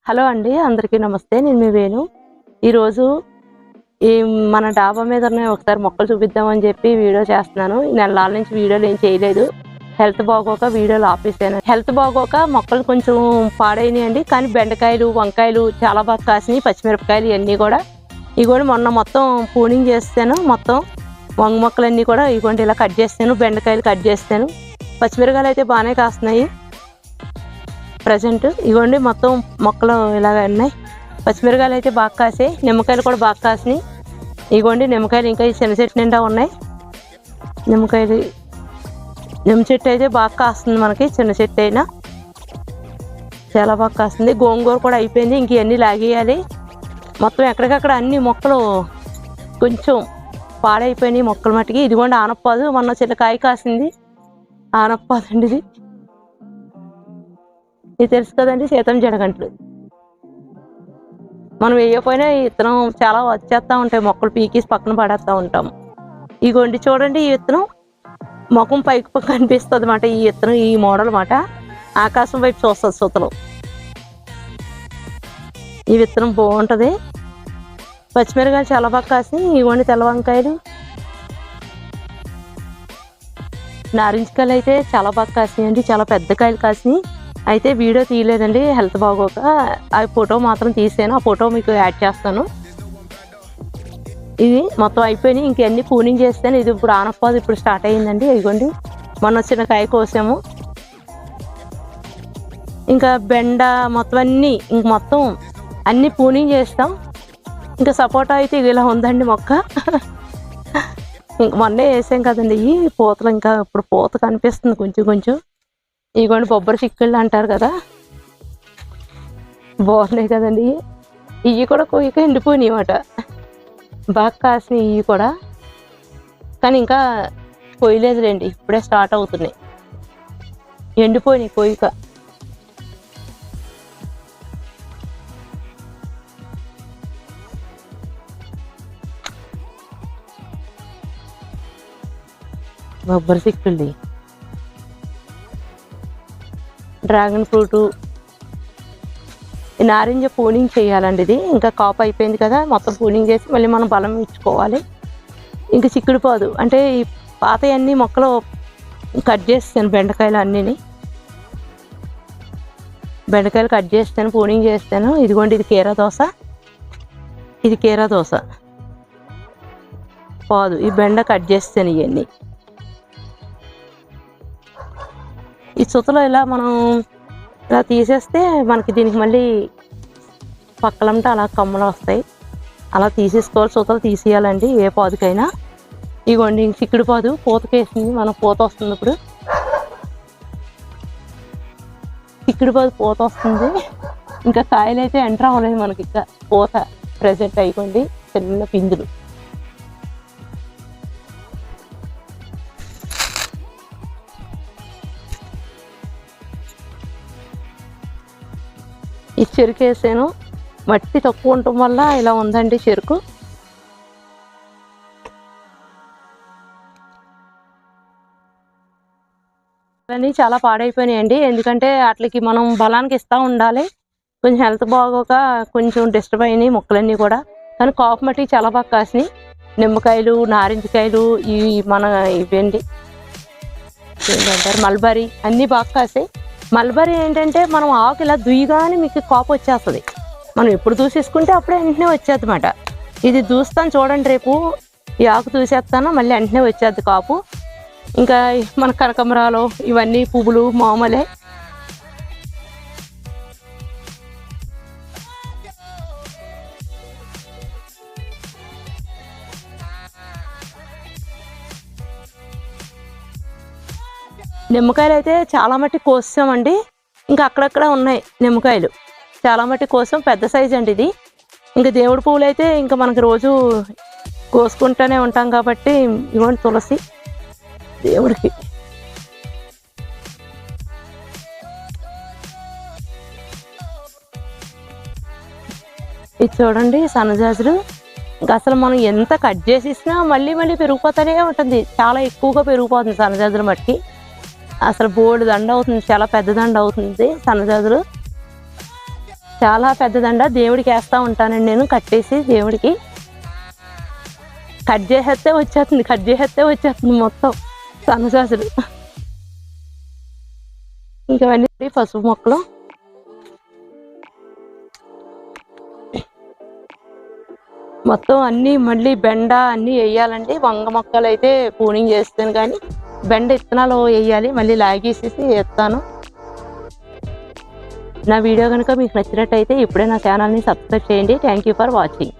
Hello అండి, అందరికీ నమస్తే. నేను మీ వేణు. ఈరోజు మన డాబా మీద ఒకసారి మొక్కలు చూపిద్దామని చెప్పి వీడియో చేస్తున్నాను. నెలల నుంచి వీడియోలు ఏం చేయలేదు. హెల్త్ బాగోక వీడియోలు ఆపేసాను. హెల్త్ బాగోక మొక్కలు కొంచెం పాడైనాయండి. కానీ బెండకాయలు, వంకాయలు చాలా బాగా కాసినాయి. పచ్చిమిరపకాయలు ఇవన్నీ కూడా ఇగోండి మొన్న మొత్తం పూనింగ్ చేస్తాను. మొత్తం వంగ మొక్కలన్నీ కూడా ఇగోండి ఇలా కట్ చేస్తాను. బెండకాయలు కట్ చేస్తాను. పచ్చిమిరపకాయలు అయితే బాగానే కాస్తున్నాయి ప్రజెంట్. ఇగోండి మొత్తం మొక్కలు ఇలాగ ఉన్నాయి. పచ్చిమిరకాయలు అయితే బాగా కాసాయి. నిమ్మకాయలు కూడా బాగా కాసినాయి. ఇగోండి నిమ్మకాయలు ఇంకా ఈ చిన్న చెట్టు నిండా ఉన్నాయి. నిమ్మ చెట్టు అయితే బాగా కాస్తుంది. మనకి చిన్న చెట్టు అయినా చాలా బాగా కాస్తుంది. గోంగూర కూడా అయిపోయింది. ఇంక ఇవన్నీ లాగేయాలి. మొత్తం ఎక్కడికక్కడ అన్ని మొక్కలు కొంచెం పాడైపోయినాయి మొక్కలు మట్టికి. ఇదిగోండి ఆనపపాదు, మొన్న చిన్న కాయ కాసింది. ఆనపపాదు అండి ఇది తెలుసు కదండి, సీతం జడగంటలు. మనం వేయకపోయినా విత్తనం చాలా వచ్చేస్తూ ఉంటాయి. మొక్కలు పీకేసి పక్కన పడేస్తూ ఉంటాము. ఇగోండి చూడండి, ఈ విత్తనం ముఖం పైకి కనిపిస్తుంది అన్నమాట. ఈ విత్తనం ఈ మోడల్ అన్నమాట. ఆకాశం వైపు చూస్తుంది సుతలు. ఈ విత్తనం బాగుంటుంది. పచ్చిమిరకాయలు చాలా బాగా కాసినాయి. ఇగోండి తెల్ల వంకాయలు, నారింజకాయలు అయితే చాలా బాగా కాసినాయి అండి. చాలా పెద్ద కాయలు కాసినాయి. అయితే వీడియో తీయలేదండి హెల్త్ బాగోక. ఆ ఫోటో మాత్రం తీసాను. ఆ ఫోటో మీకు యాడ్ చేస్తాను. ఇది మొత్తం అయిపోయినాయి. ఇంకన్నీ పూనింగ్ చేస్తాను. ఇది ఇప్పుడు ఆనపపాదు ఇప్పుడు స్టార్ట్ అయ్యిందండి. ఇదిగోండి మొన్న వచ్చిన కాయ కోసాము. ఇంకా బెండ మొత్తం అన్నీ పూనింగ్ చేస్తాం. ఇంకా సపోటా అయితే ఇలా ఉందండి మొక్క. ఇంక మొన్నే వేసాం కదండి. ఈ పూతలు ఇంకా ఇప్పుడు పూత కనిపిస్తుంది కొంచెం కొంచెం. ఇగోండి బొబ్బరి చిక్కుళ్ళు అంటారు కదా, బాగున్నాయి కదండి. ఇవి కూడా కొయ్యక ఎండిపోయినాయి అన్నమాట. బాగా కాసినాయి ఇవి కూడా. కానీ ఇంకా కొయ్యలేదులేండి, ఇప్పుడే స్టార్ట్ అవుతున్నాయి. ఎండిపోయినాయి కొయ్యక. బొబ్బరి చిక్కుళ్ళు, డ్రాగన్ ఫ్రూటు, నారింజ పూనింగ్ చేయాలండి. ఇది ఇంకా కాపు అయిపోయింది కదా, మొత్తం పూనింగ్ చేసి మళ్ళీ మనం బలం ఇచ్చుకోవాలి. ఇంకా చిక్కుడుపాదు అంటే ఈ పాతయన్నీ మొక్కలు కట్ చేస్తాను. బెండకాయలు కట్ చేస్తాను, పూనింగ్ చేస్తాను. ఇదిగోండి ఇది కీరా దోస పాదు. ఈ బెండ కట్ చేస్తాను. ఇవన్నీ ఈ సుతలో ఇలా మనం ఇలా తీసేస్తే మనకి దీనికి మళ్ళీ పక్కలంటే అలా కమ్మలు వస్తాయి. అలా తీసేసుకోవాలి. సుతలు తీసేయాలండి ఏ పాదుకైనా. ఇగోండి చిక్కుడు పాదు పూతకేసింది. మనం పూత వస్తుంది. ఇప్పుడు చిక్కుడు పాదు పూత వస్తుంది. ఇంకా కాయలు అయితే ఎంటర్ అవ్వలేదు మనకి. ఇంకా పూత ప్రెజెంట్ అయిపోయింది. చిన్న పిందులు. ఈ చెరుకు వేసాను. మట్టి తక్కువ ఉండటం వల్ల ఇలా ఉందండి చెరుకు. అన్నీ చాలా పాడైపోయినాయండి. ఎందుకంటే వాటికి మనం బలానికి ఇస్తూ ఉండాలి. కొంచెం హెల్త్ బాగోక కొంచెం డిస్టర్బ్ అయినాయి మొక్కలన్నీ కూడా. కానీ కాపు మట్టి చాలా బాగా కాసినాయి. నిమ్మకాయలు, నారింజకాయలు, ఇవండి ఏంటంటారు మల్బరీ అన్నీ బాగా కాసాయి. మల్బరీ ఏంటంటే మనం ఆకు ఇలా దుయ్యగానే మీకు కాపు వచ్చేస్తుంది. మనం ఎప్పుడు దూసేసుకుంటే అప్పుడే వెంటనే వచ్చేది అన్నమాట. ఇది దూస్తాను చూడండి. రేపు ఈ ఆకు దూసేస్తాను, మళ్ళీ వెంటనే వచ్చేది కాపు. ఇంకా మన కనకంబరాలు ఇవన్నీ పువ్వులు మామూలే. నిమ్మకాయలు అయితే చాలా మట్టి కోసామండి. ఇంకా అక్కడక్కడ ఉన్నాయి నిమ్మకాయలు. చాలా మట్టి కోసం పెద్ద సైజు అండి ఇది. ఇంకా దేవుడి పువ్వులు అయితే ఇంకా మనకి రోజు కోసుకుంటూనే ఉంటాం కాబట్టి ఇవ్వండి తులసి దేవుడికి. ఇది చూడండి సన్నజాజులు. ఇంకా అసలు మనం ఎంత కట్ చేసినా మళ్ళీ పెరిగిపోతూనే ఉంటుంది. చాలా ఎక్కువగా పెరిగిపోతుంది సన్నజాజుల మట్టి. అసలు బోల్డ్ దండ అవుతుంది. చాలా పెద్ద దండ అవుతుంది సన్నజాజులు. చాలా పెద్దదండ దేవుడికి వేస్తూ ఉంటానండి నేను కట్టేసి దేవుడికి. కట్ చేసేస్తే వచ్చేస్తుంది మొత్తం సన్నజాజులు. ఇంకవన్నీ పసుపు మొక్కలు. మొత్తం అన్నీ మళ్ళీ బెండ అన్నీ వేయాలండి. వంగ మొక్కలు అయితే పూనింగ్ చేస్తాను, కానీ బెండ విత్తనాలు వేయాలి. మళ్ళీ లాగేసేసి వేస్తాను. నా వీడియో కనుక మీకు నచ్చినట్టయితే ఇప్పుడే నా ఛానల్ని సబ్స్క్రైబ్ చేయండి. Thank you for watching.